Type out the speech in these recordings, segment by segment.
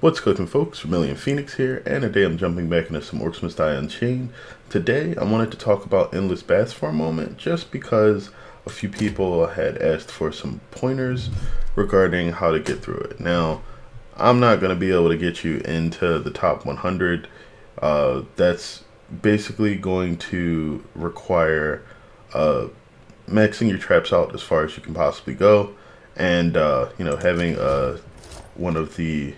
What's cooking, folks? Vermillion Phoenix here, and today I'm jumping back into some Orcs Must Die Unchained. Today I wanted to talk about Endless Baths for a moment, just because a few people had asked for some pointers regarding how to get through it. Now, I'm not going to be able to get you into the top 100. That's basically going to require maxing your traps out as far as you can possibly go, and having one of the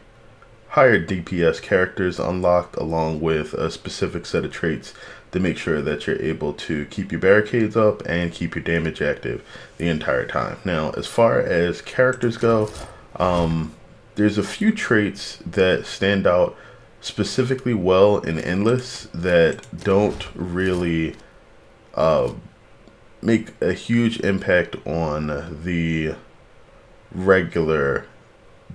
higher DPS characters unlocked, along with a specific set of traits to make sure that you're able to keep your barricades up and keep your damage active the entire time. Now, as far as characters go, there's a few traits that stand out specifically well in Endless that don't really make a huge impact on the regular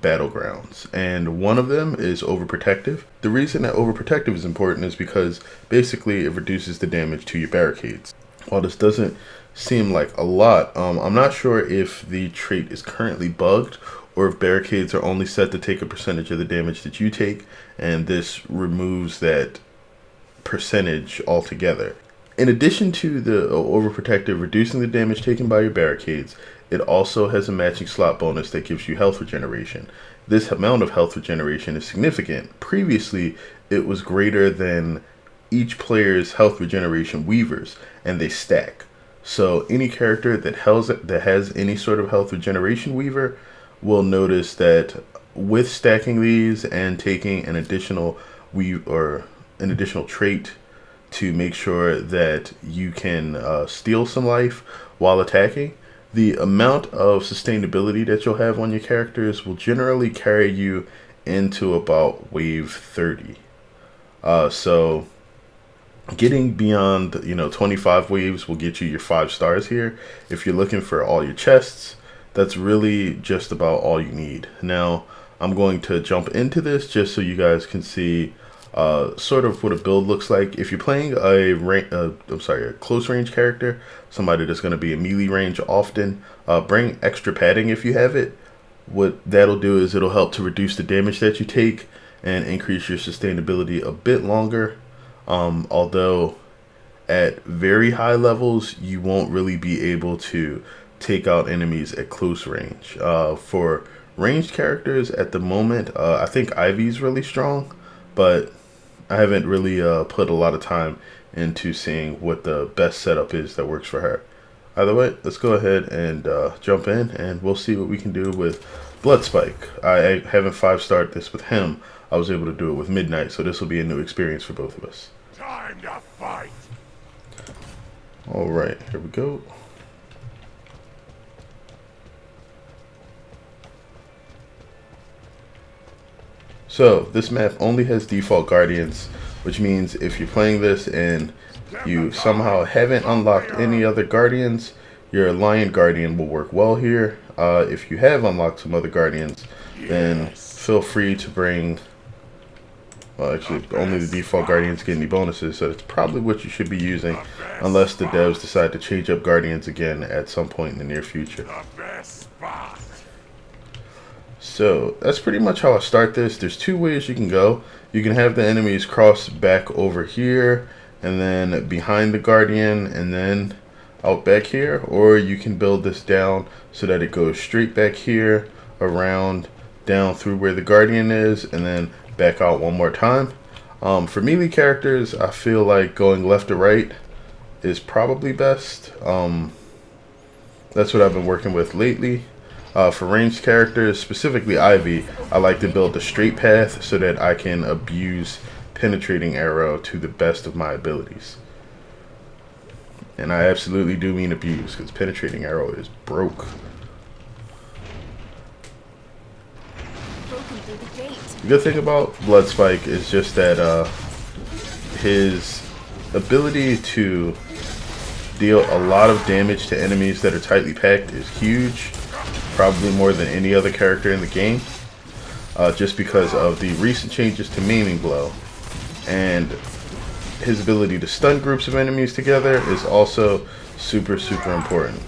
battlegrounds, and one of them is overprotective. The reason that overprotective is important is because basically it reduces the damage to your barricades. While this doesn't seem like a lot, I'm not sure if the trait is currently bugged or if barricades are only set to take a percentage of the damage that you take, and this removes that percentage altogether. In addition to the overprotective reducing the damage taken by your barricades, it also has a matching slot bonus that gives you health regeneration. This amount of health regeneration is significant. Previously, it was greater than each player's health regeneration weavers, and they stack. So any character that has any sort of health regeneration weaver will notice that with stacking these and taking an additional an additional trait to make sure that you can steal some life while attacking, the amount of sustainability that you'll have on your characters will generally carry you into about wave 30. So getting beyond 25 waves will get you your 5 stars here. If you're looking for all your chests, that's really just about all you need. Now, I'm going to jump into this just so you guys can see sort of what a build looks like. If you're playing a close range character, somebody that's going to be in melee range often, bring extra padding if you have it. What that'll do is it'll help to reduce the damage that you take and increase your sustainability a bit longer. Although at very high levels, you won't really be able to take out enemies at close range. For ranged characters at the moment, I think Ivy's really strong, but I haven't really put a lot of time into seeing what the best setup is that works for her. Either way, let's go ahead and jump in, and we'll see what we can do with Bloodspike. I haven't 5-starred this with him. I was able to do it with Midnight, so this will be a new experience for both of us. Time to fight. Alright, here we go. So, this map only has default guardians, which means if you're playing this and you somehow haven't unlocked any other guardians, your lion guardian will work well here. If you have unlocked some other guardians, then feel free to bring, well, actually only the default guardians get any bonuses, so it's probably what you should be using, unless the devs decide to change up guardians again at some point in the near future. So that's pretty much how I start this. There's 2 ways you can go. You can have the enemies cross back over here and then behind the guardian and then out back here, or you can build this down so that it goes straight back here, around, down through where the guardian is, and then back out one more time. For melee characters, I feel like going left to right is probably best. That's what I've been working with lately. For ranged characters, specifically Ivy, I like to build a straight path so that I can abuse penetrating arrow to the best of my abilities. And I absolutely do mean abuse, because penetrating arrow is broke. The good thing about Bloodspike is just that his ability to deal a lot of damage to enemies that are tightly packed is huge. Probably more than any other character in the game, just because of the recent changes to maiming blow, and his ability to stun groups of enemies together is also super important.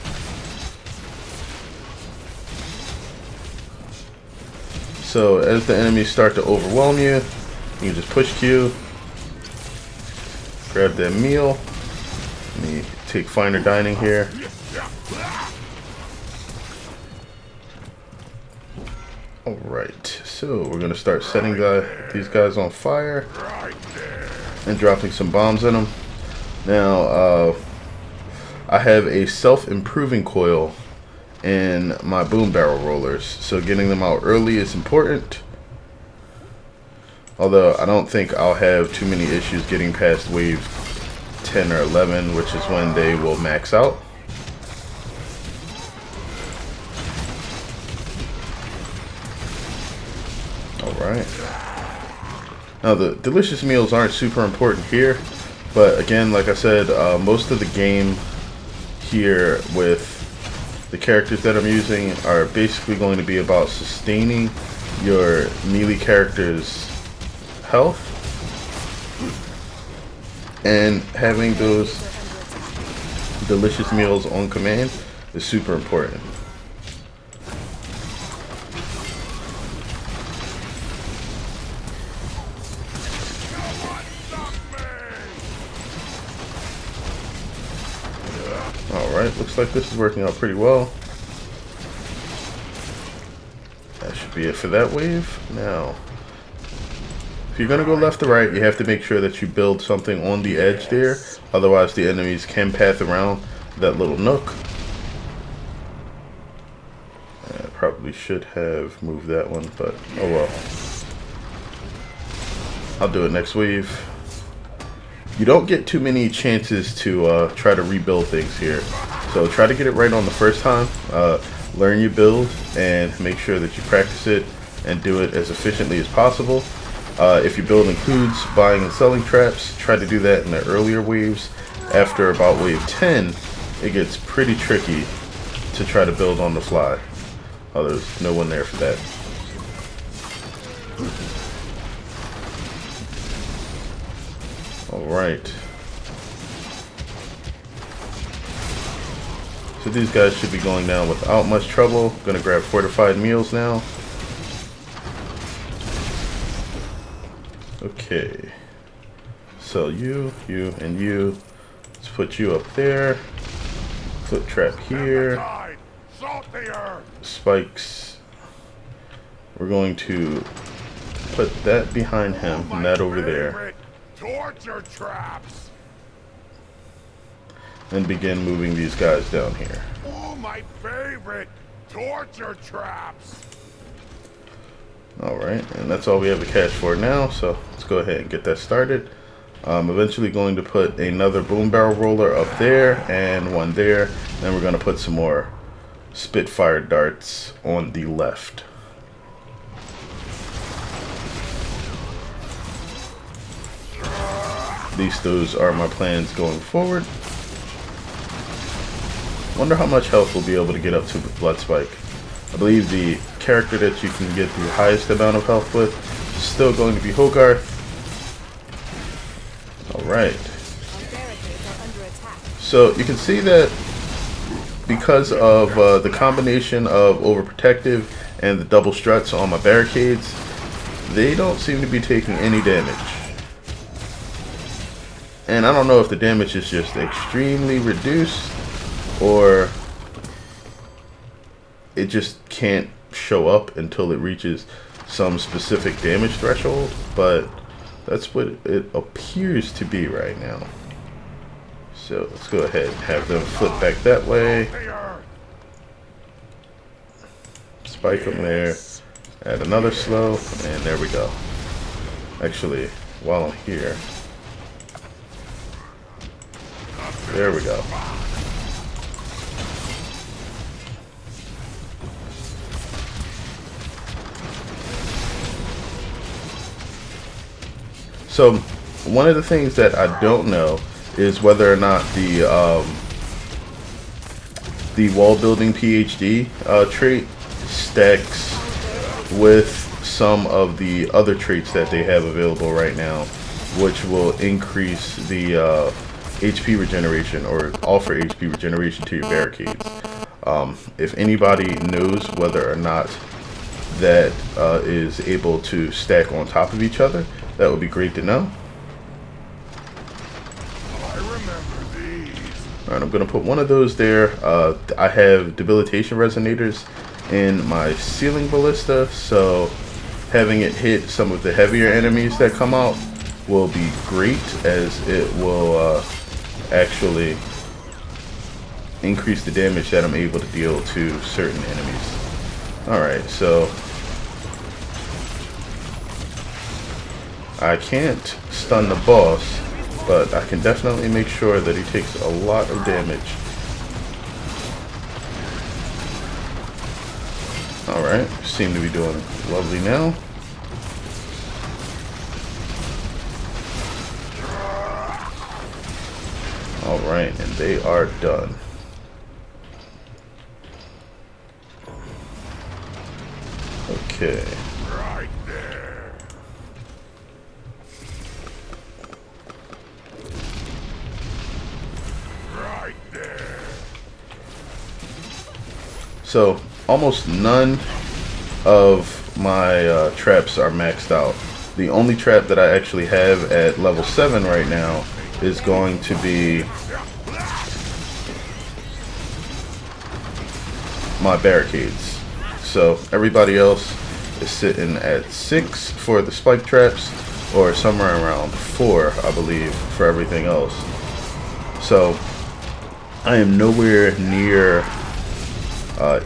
So as the enemies start to overwhelm you, you can just push Q, grab that meal. Let me take finer dining here. Alright, so we're going to start setting these guys on fire and dropping some bombs in them. Now, I have a self-improving coil in my boom barrel rollers, so getting them out early is important. Although I don't think I'll have too many issues getting past wave 10 or 11, which is when they will max out. Alright. Now the delicious meals aren't super important here, but again, like I said, most of the game here with the characters that I'm using are basically going to be about sustaining your melee character's health and having those delicious meals on command is super important. Alright, looks like this is working out pretty well. That should be it for that wave. Now, if you're going to go left to right, you have to make sure that you build something on the edge there. Otherwise, the enemies can path around that little nook. I probably should have moved that one, but oh well. I'll do it next wave. You don't get too many chances to try to rebuild things here. So try to get it right on the first time. Learn your build and make sure that you practice it and do it as efficiently as possible. If your build includes buying and selling traps, try to do that in the earlier waves. After about wave 10, it gets pretty tricky to try to build on the fly. Oh, there's no one there for that. Alright. So these guys should be going down without much trouble. Gonna grab fortified meals now. Okay. So you, and you. Let's put you up there. Foot trap here. Spikes. We're going to put that behind him and that over there. Torture traps. And begin moving these guys down here. Oh, my favorite torture traps. Alright, and that's all we have the cash for now, so let's go ahead and get that started. I'm eventually going to put another boom barrel roller up there and one there. Then we're going to put some more Spitfire darts on the left. At least those are my plans going forward. Wonder how much health we'll be able to get up to with Bloodspike. I believe the character that you can get the highest amount of health with is still going to be Hogarth. Alright. So you can see that because of the combination of overprotective and the double struts on my barricades, they don't seem to be taking any damage. And I don't know if the damage is just extremely reduced or it just can't show up until it reaches some specific damage threshold, but that's what it appears to be right now. So let's go ahead and have them flip back that way. Spike them there. Add another slow, and there we go. Actually, while I'm here, there we go. So, one of the things that I don't know is whether or not the wall building PhD trait stacks with some of the other traits that they have available right now, which will increase the HP regeneration or offer HP regeneration to your barricades. If anybody knows whether or not that is able to stack on top of each other, that would be great to know. I remember these. Alright, I'm going to put one of those there. I have debilitation resonators in my ceiling ballista, so having it hit some of the heavier enemies that come out will be great, as it will actually increase the damage that I'm able to deal to certain enemies. Alright, so I can't stun the boss, but I can definitely make sure that he takes a lot of damage. Alright, seem to be doing lovely now. Alright, and they are done. Okay. Right there. Right there. So, almost none of my traps are maxed out. The only trap that I actually have at level 7 right now is going to be my barricades. So everybody else is sitting at 6 for the spike traps, or somewhere around 4, I believe, for everything else. So I am nowhere near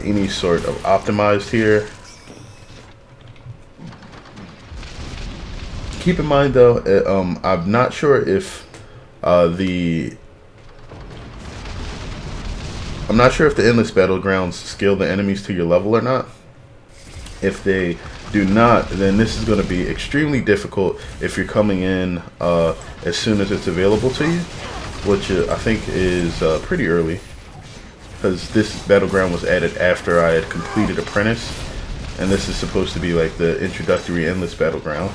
any sort of optimized here. Keep in mind though, I'm not sure if the endless battlegrounds scale the enemies to your level or not. If they do not, then this is going to be extremely difficult if you're coming in as soon as it's available to you, which I think is pretty early, because this battleground was added after I had completed Apprentice, and this is supposed to be like the introductory endless battleground.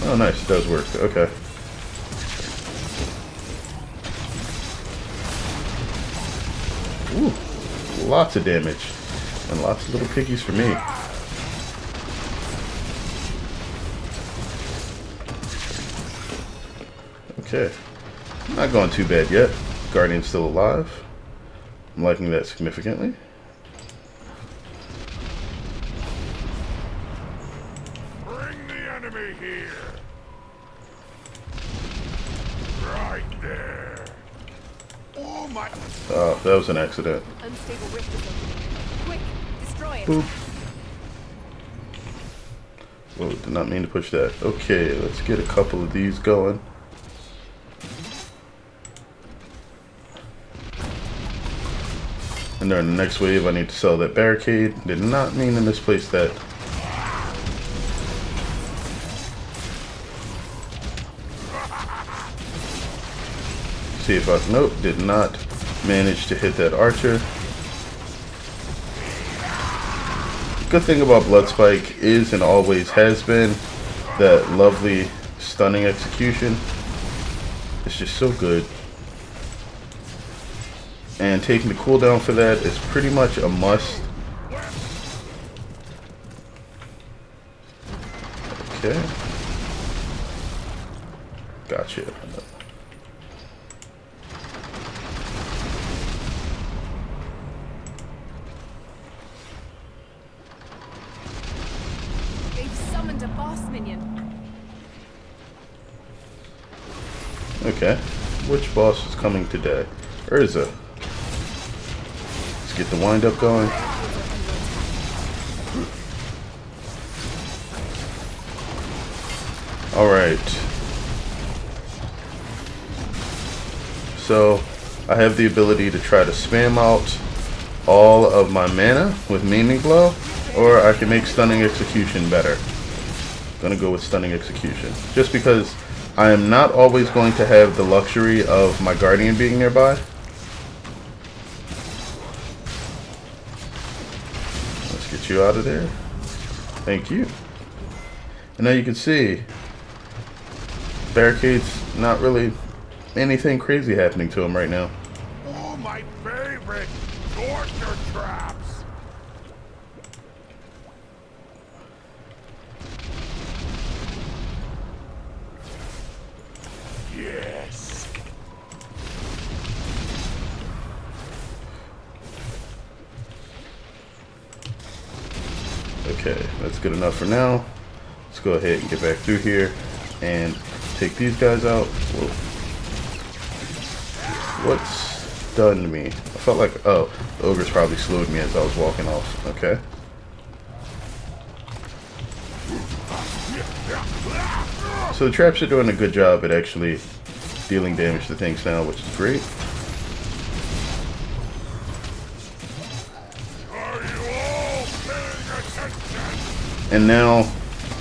Oh nice, it does work. Okay. Ooh, lots of damage. And lots of little piggies for me. Okay. Not going too bad yet. Guardian's still alive. I'm liking that significantly. Bring the enemy here. Right there. Oh my. Oh, that was an accident. Unstable rift is opening. Quick, destroy it. Boop. Whoa, did not mean to push that. Okay, let's get a couple of these going. And during the next wave, I need to sell that barricade. Did not mean to misplace that. See if I... Nope, did not manage to hit that archer. Good thing about Bloodspike is, and always has been, that lovely stunning execution. It's just so good. And taking the cooldown for that is pretty much a must. Okay. Gotcha. They've summoned a boss minion. Okay. Which boss is coming today? Urza. Get the wind up going. Alright. So I have the ability to try to spam out all of my mana with Maiming Blow, or I can make Stunning Execution better. Gonna go with Stunning Execution. Just because I am not always going to have the luxury of my Guardian being nearby. Get you out of there. Thank you. And now you can see barricades, not really anything crazy happening to them right now. Oh, my favorite torture traps. Okay, that's good enough for now. Let's go ahead and get back through here and take these guys out. Whoa. What's done to me? I felt like, oh, the ogres probably slowed me as I was walking off. Okay. So the traps are doing a good job at actually dealing damage to things now, which is great. And now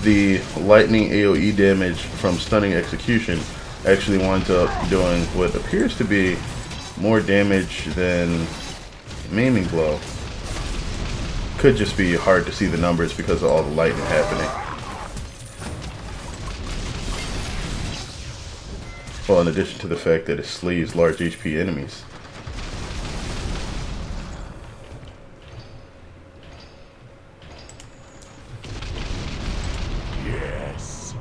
the lightning AoE damage from stunning execution actually winds up doing what appears to be more damage than maiming blow. Could just be hard to see the numbers because of all the lightning happening. Well, in addition to the fact that it slays large HP enemies. Yes.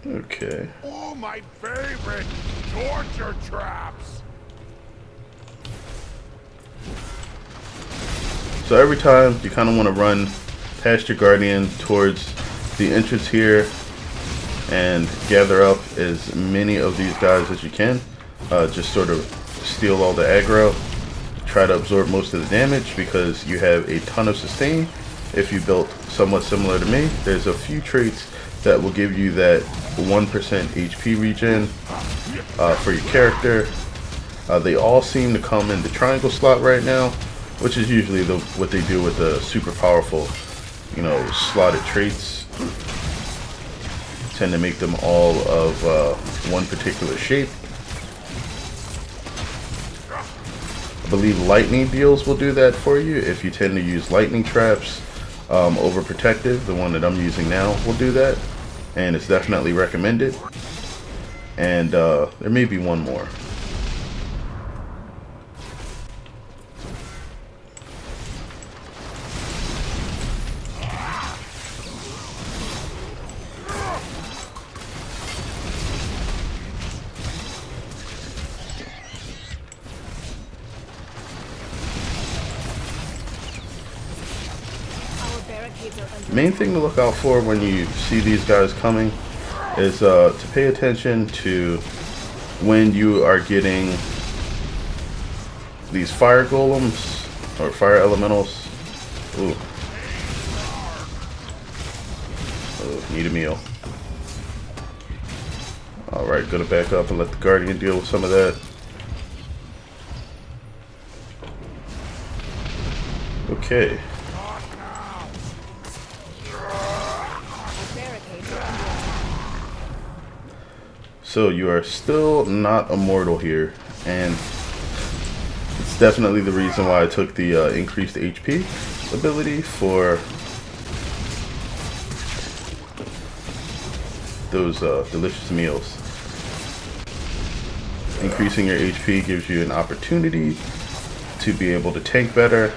Okay. Oh, my favorite torture traps. So every time you kind of want to run past your guardian towards the entrance here and gather up as many of these guys as you can. Just sort of steal all the aggro. Try to absorb most of the damage because you have a ton of sustain. If you built somewhat similar to me, there's a few traits that will give you that 1% HP regen for your character. They all seem to come in the triangle slot right now, which is usually what they do with the super powerful, you know, slotted traits. Tend to make them all of one particular shape. I believe lightning deals will do that for you if you tend to use lightning traps. Overprotective, the one that I'm using now, will do that, and it's definitely recommended. And there may be one more. Main thing to look out for when you see these guys coming is to pay attention to when you are getting these fire golems or fire elementals. Ooh. Oh, need a meal. Alright, gonna back up and let the guardian deal with some of that. Okay. So you are still not immortal here, and it's definitely the reason why I took the increased HP ability for those delicious meals. Increasing your HP gives you an opportunity to be able to tank better,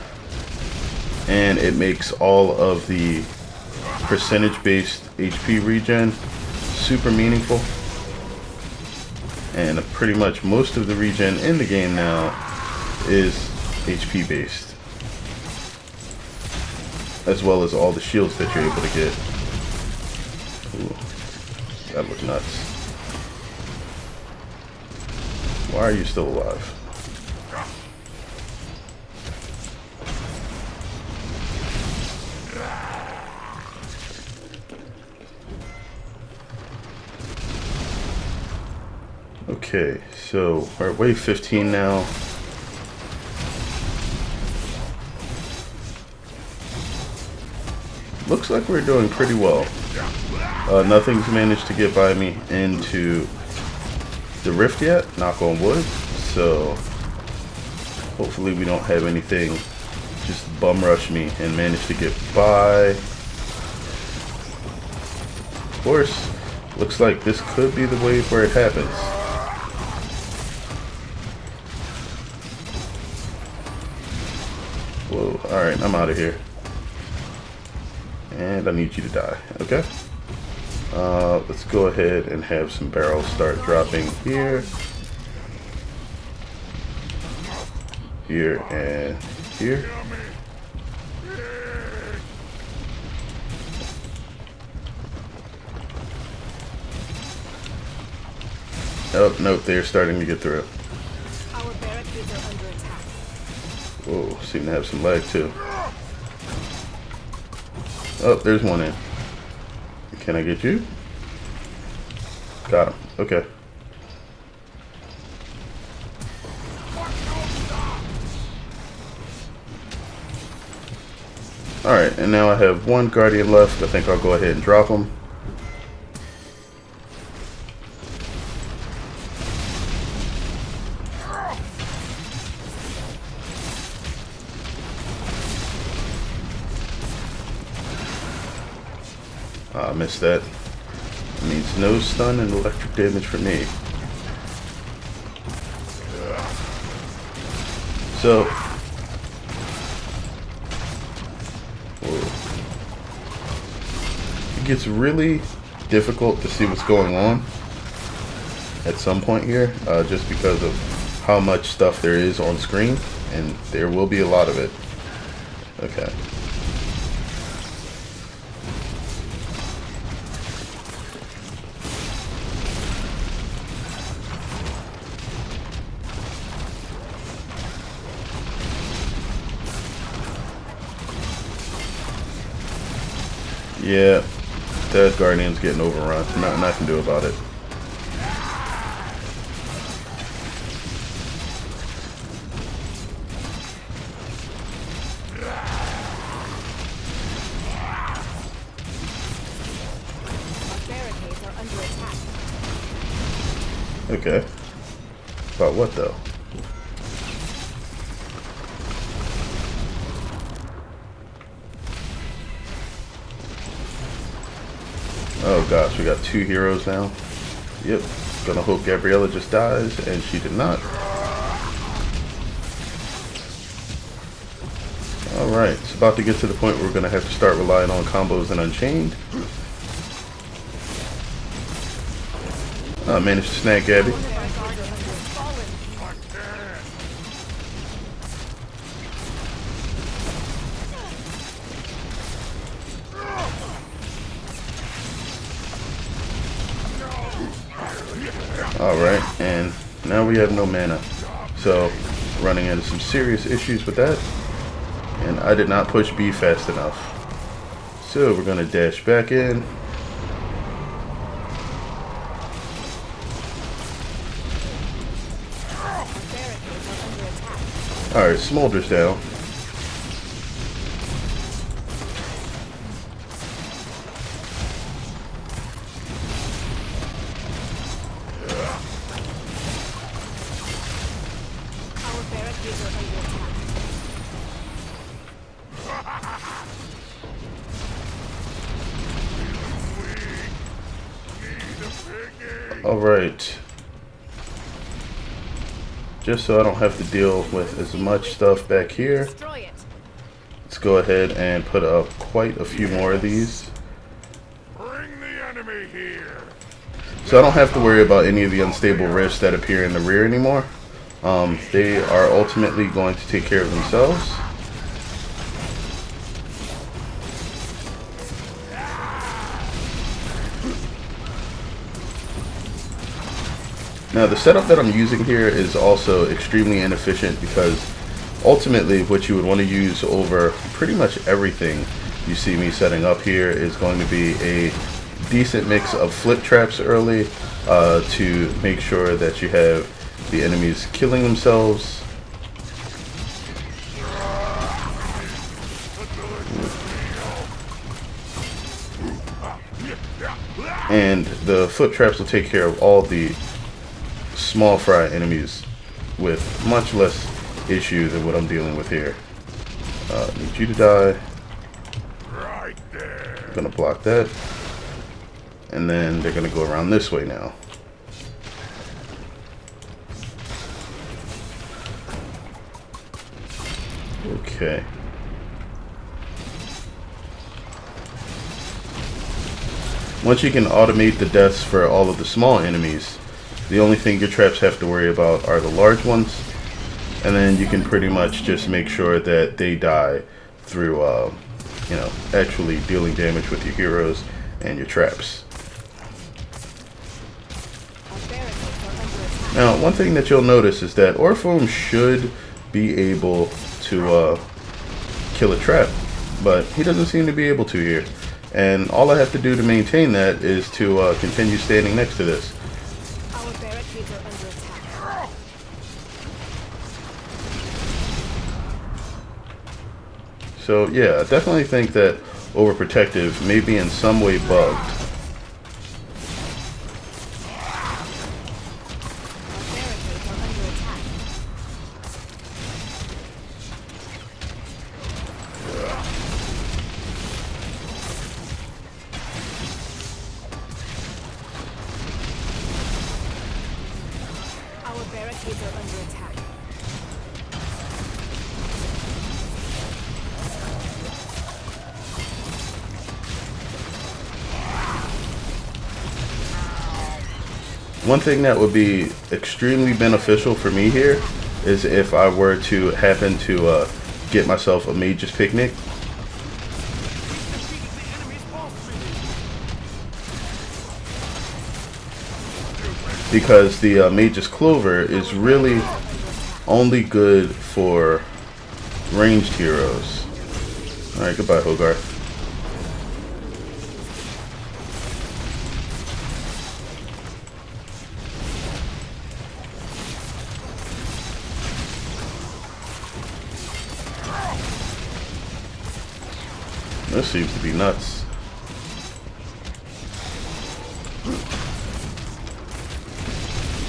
and it makes all of the percentage-based HP regen super meaningful. And pretty much most of the regen in the game now is HP based, as well as all the shields that you're able to get. Ooh, that looks nuts. Why are you still alive? Okay, so we're at wave 15 now. Looks like we're doing pretty well. Nothing's managed to get by me into the rift yet, knock on wood. So hopefully we don't have anything just bum rush me and manage to get by. Of course, looks like this could be the wave where it happens. Whoa, alright, I'm out of here. And I need you to die, okay? Let's go ahead and have some barrels start dropping here. Here and here. Oh, nope, they're starting to get through. Our barricades are under attack. Whoa, seem to have some lag too. Oh, there's one in. Can I get you? Got him. Okay. Alright, and now I have one Guardian left. I think I'll go ahead and drop him. I missed that. It means no stun and electric damage for me. So, it gets really difficult to see what's going on at some point here, just because of how much stuff there is on screen, and there will be a lot of it. Okay. Yeah, that Guardian's getting overrun. Nothing I can do about it. Our barricades are under attack. Okay. About what though? Oh gosh, we got two heroes now. Yep. Gonna hope Gabriella just dies, and she did not. Alright, it's about to get to the point where we're gonna have to start relying on combos and Unchained. I managed to snag Gabby. Alright, and now we have no mana. So, running into some serious issues with that. And I did not push B fast enough. So, we're going to dash back in. Alright, Smolder's down. Alright. Just so I don't have to deal with as much stuff back here, let's go ahead and put up quite a few more of these. Bring the enemy here. So I don't have to worry about any of the unstable rifts that appear in the rear anymore. They are ultimately going to take care of themselves. Now the setup that I'm using here is also extremely inefficient because ultimately what you would want to use over pretty much everything you see me setting up here is going to be a decent mix of flip traps early to make sure that you have the enemies killing themselves. And the foot traps will take care of all the small fry enemies with much less issue than what I'm dealing with here. Need you to die. Right there. Gonna block that. And then they're gonna go around this way now. Okay. Once you can automate the deaths for all of the small enemies, the only thing your traps have to worry about are the large ones, and then you can pretty much just make sure that they die through, you know, actually dealing damage with your heroes and your traps. Our barricades are under Now, one thing that you'll notice is that Orpheum should be able to kill a trap, but he doesn't seem to be able to here. And all I have to do to maintain that is to continue standing next to this. Our barricades are under attack. So yeah, I definitely think that Overprotective may be in some way bugged. Our barricades are under attack. Our barricades are under attack. One thing that would be extremely beneficial for me here is if I were to happen to get myself a Mage's Picnic. Because the Mage's Clover is really only good for ranged heroes. Alright, goodbye, Hogarth. This seems to be nuts.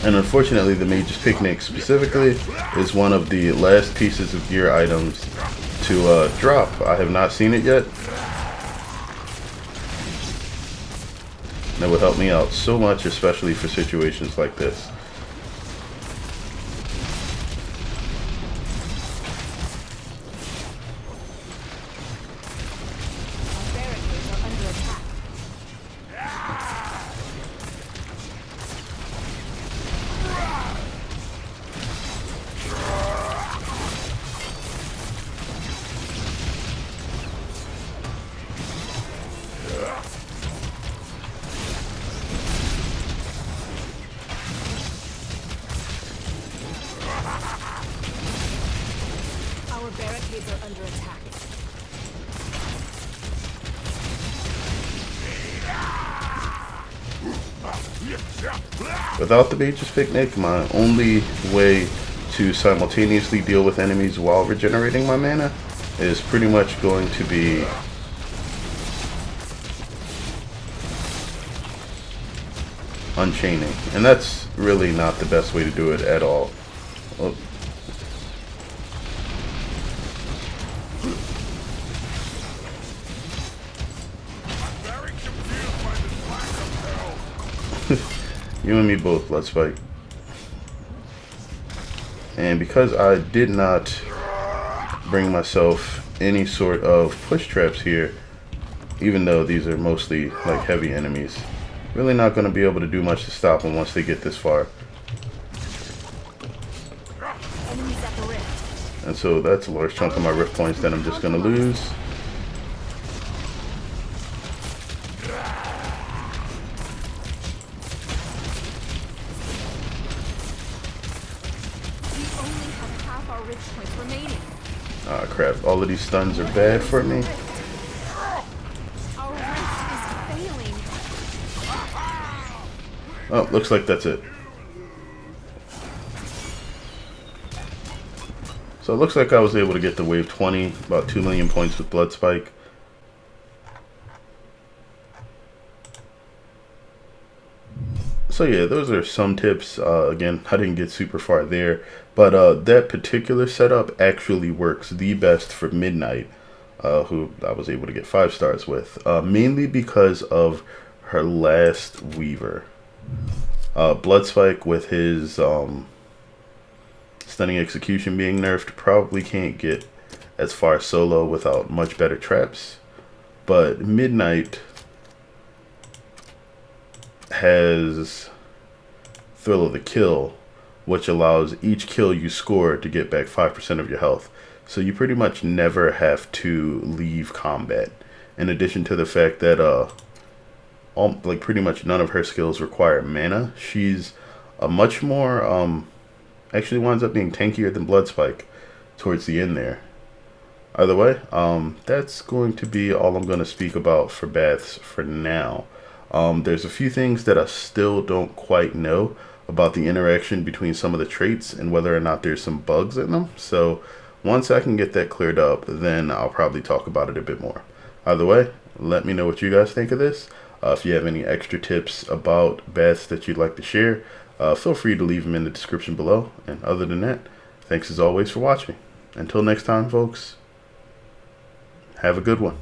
And unfortunately, the Mage's Picnic specifically is one of the last pieces of gear items to drop. I have not seen it yet. That would help me out so much, especially for situations like this. Our barricades are under attack. Our barricades are under attack. Without the Mage's Picnic, my only way to simultaneously deal with enemies while regenerating my mana is pretty much going to be Unchaining. And that's really not the best way to do it at all. Oh. Very confused by this lack of help. You and me both, Bloodspike. And because I did not bring myself any sort of push traps here, even though these are mostly like heavy enemies, really not going to be able to do much to stop them once they get this far. Enemies at the rift. And so that's a large chunk of my rift points that I'm just going to lose. We only have half our rift points remaining. Ah, crap. All of these stuns are bad for me. Our rift is failing. Oh, looks like that's it. So it looks like I was able to get to wave 20, about 2 million points with Bloodspike. So yeah, those are some tips. Again, I didn't get super far there, but that particular setup actually works the best for Midnight, who I was able to get 5 stars with, mainly because of her last Weaver. Bloodspike with his stunning execution being nerfed probably can't get as far solo without much better traps, but Midnight has Thrill of the Kill, which allows each kill you score to get back 5% of your health. So you pretty much never have to leave combat. In addition to the fact that like pretty much none of her skills require mana, she's a much more actually winds up being tankier than Bloodspike towards the end there. Either way, that's going to be all I'm going to speak about for baths for now. There's a few things that I still don't quite know about the interaction between some of the traits and whether or not there's some bugs in them. So once I can get that cleared up, then I'll probably talk about it a bit more. Either way, let me know what you guys think of this. If you have any extra tips about baths that you'd like to share, feel free to leave them in the description below. And other than that, thanks as always for watching. Until next time, folks, have a good one.